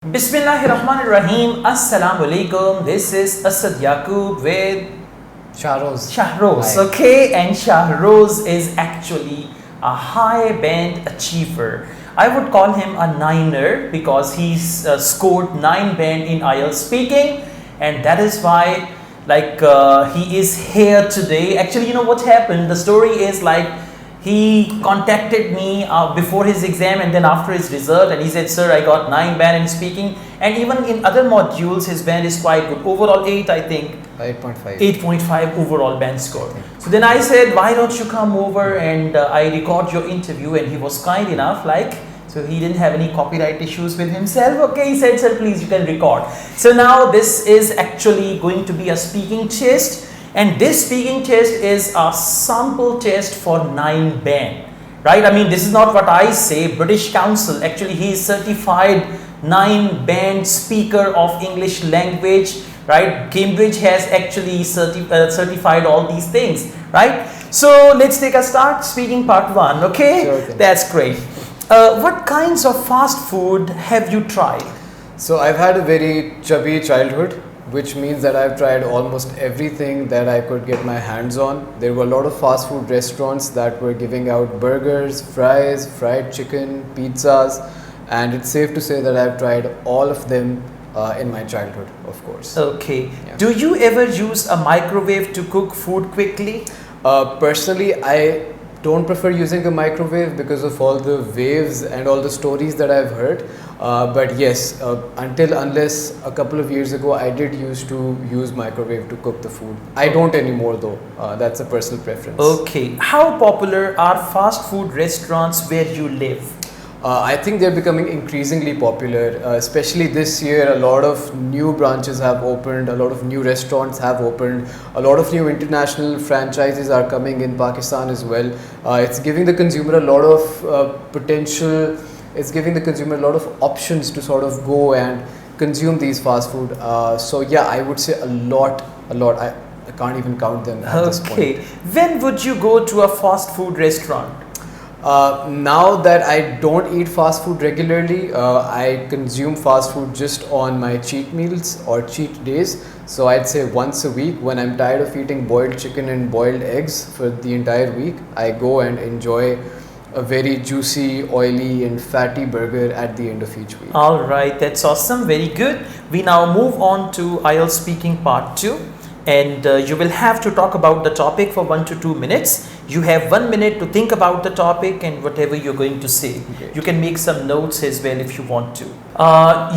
Bismillahirrahmanirrahim. Assalamu alaikum. This is Asad Yaqub with Shahroze. Hi. Okay, and Shahroze is actually a high band achiever. I would call him a niner because he's scored 9 band in IELTS speaking, and that is why he is here today. Actually, you know what happened? The story is he contacted me before his exam and then after his result, and he said, sir, I got 9 band in speaking, and even in other modules his band is quite good. Overall 8, I think. 8.5. 8.5 overall band score. So then I said, why don't you come over and I record your interview, and he was kind enough, so he didn't have any copyright issues with himself. Okay, he said, sir, please, you can record. So now this is actually going to be a speaking test. And this speaking test is a sample test for 9 band, right? I mean, this is not what I say. British Council, actually he is certified 9 band speaker of English language, right? Cambridge has actually certified all these things, right? So let's take a start. Speaking part 1, okay? Sure. That's great. What kinds of fast food have you tried? So I've had a very chubby childhood, which means that I've tried almost everything that I could get my hands on. There were a lot of fast food restaurants that were giving out burgers, fries, fried chicken, pizzas, and it's safe to say that I've tried all of them in my childhood, of course. Okay. Yeah. Do you ever use a microwave to cook food quickly? Personally, I don't prefer using a microwave because of all the waves and all the stories that I've heard. But yes, unless a couple of years ago, I did used to use microwave to cook the food. I don't anymore though. That's a personal preference. Okay. How popular are fast food restaurants where you live? I think they're becoming increasingly popular, especially this year. A lot of new branches have opened, a lot of new restaurants have opened, a lot of new international franchises are coming in Pakistan as well. It's giving the consumer a lot of potential, it's giving the consumer a lot of options to sort of go and consume these fast food. So yeah, I would say a lot. I can't even count them at this point. Okay. When would you go to a fast food restaurant? Now that I don't eat fast food regularly, I consume fast food just on my cheat meals or cheat days. So I'd say once a week, when I'm tired of eating boiled chicken and boiled eggs for the entire week, I go and enjoy a very juicy, oily and fatty burger at the end of each week. All right, that's awesome. Very good. We now move on to IELTS speaking part 2. And you will have to talk about the topic for 1 to 2 minutes. You have 1 minute to think about the topic and whatever you're going to say. Okay. You can make some notes as well if you want to.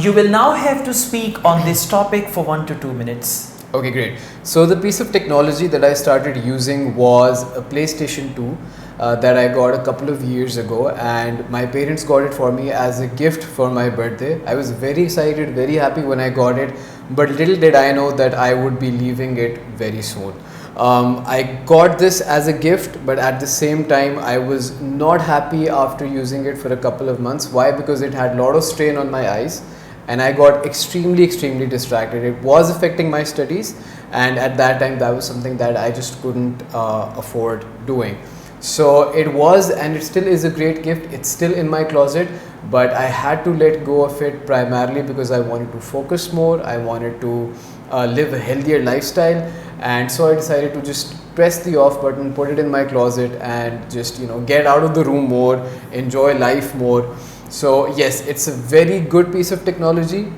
You will now have to speak on this topic for 1 to 2 minutes. Okay, great. So the piece of technology that I started using was a PlayStation 2 that I got a couple of years ago, and my parents got it for me as a gift for my birthday. I was very excited, very happy when I got it, but little did I know that I would be leaving it very soon. I got this as a gift, but at the same time I was not happy after using it for a couple of months. Why? Because it had a lot of strain on my eyes and I got extremely distracted. It was affecting my studies, and at that time that was something that I just couldn't afford doing. So it was, and it still is, a great gift. It's still in my closet, but I had to let go of it primarily because I wanted to focus more. I wanted to live a healthier lifestyle, and so I decided to just press the off button, put it in my closet, and just get out of the room more, enjoy life more. So yes, it's a very good piece of technology,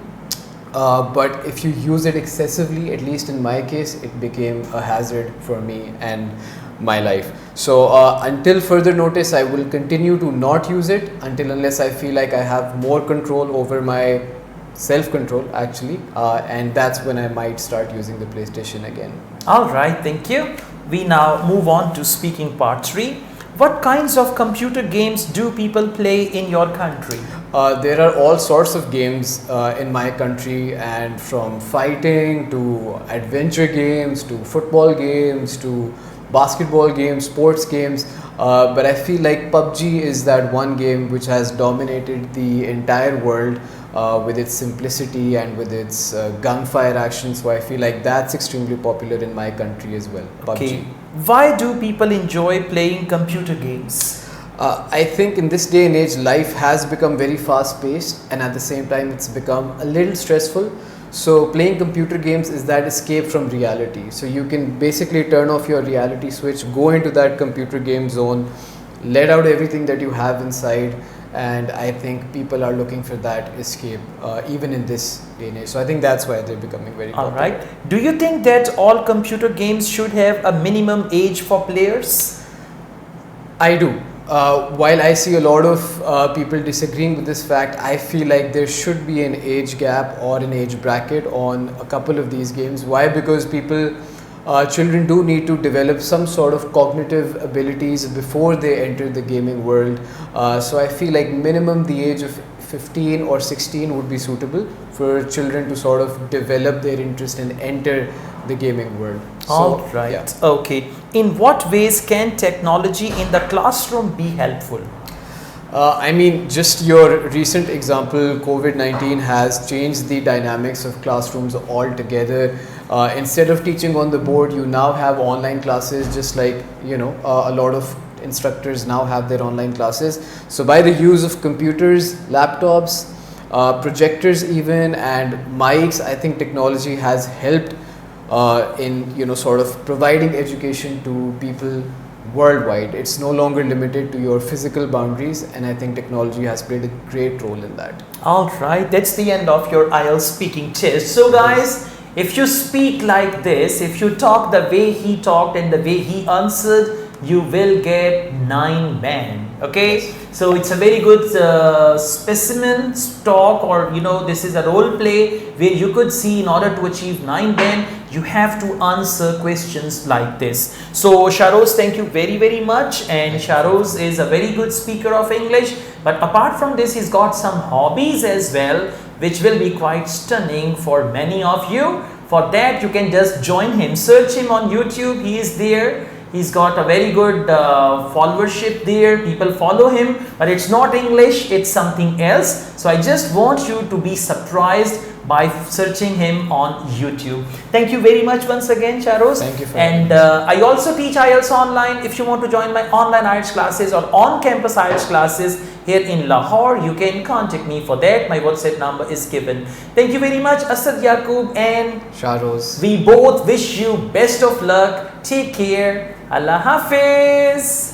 but if you use it excessively, at least in my case, it became a hazard for me and my life. So until further notice, I will continue to not use it unless I feel like I have more control over my self-control actually, and that's when I might start using the PlayStation again. All right, thank you. We now move on to speaking part 3. What kinds of computer games do people play in your country? There are all sorts of games in my country, and from fighting to adventure games to football games to basketball games, sports games, but I feel like PUBG is that one game which has dominated the entire world with its simplicity and with its gunfire action. So I feel like that's extremely popular in my country as well. PUBG. Okay. Why do people enjoy playing computer games? I think in this day and age, life has become very fast paced, and at the same time, it's become a little stressful. So, playing computer games is that escape from reality. So, you can basically turn off your reality switch, go into that computer game zone, let out everything that you have inside, and I think people are looking for that escape even in this day and age. So, I think that's why they're becoming very All popular. right. Do you think that all computer games should have a minimum age for players? I do. While I see a lot of people disagreeing with this fact, I feel like there should be an age gap or an age bracket on a couple of these games. Why? Because children do need to develop some sort of cognitive abilities before they enter the gaming world. So I feel like minimum the age of 15 or 16 would be suitable for children to sort of develop their interest and enter the gaming world. All right. Yeah. Okay. In what ways can technology in the classroom be helpful? I mean, just your recent example, COVID-19 has changed the dynamics of classrooms altogether. Instead of teaching on the board, you now have online classes, just like, a lot of instructors now have their online classes. So by the use of computers, laptops, projectors even, and mics, I think technology has helped in sort of providing education to people worldwide. It's no longer limited to your physical boundaries, and I think technology has played a great role in that. All right, that's the end of your IELTS speaking test. So guys, if you speak like this, if you talk the way he talked and the way he answered, you will get 9 band. Okay, Yes. so it's a very good specimen talk, or this is a role play where you could see in order to achieve 9 band, you have to answer questions like this. So Shahroze, thank you very much. And Shahroze is a very good speaker of English, but apart from this, he's got some hobbies as well, which will be quite stunning for many of you. For that, you can just join him, search him on YouTube. He is there. He's got a very good followership there. People follow him, but it's not English, it's something else. So I just want you to be surprised by searching him on YouTube. Thank you very much once again, Shahroze. Thank you for And I also teach IELTS online. If you want to join my online IELTS classes or on-campus IELTS classes here in Lahore, you can contact me for that. My WhatsApp number is given. Thank you very much, Asad Yaqub, and Shahroze. we both wish you best of luck. Take care. Allah Hafiz.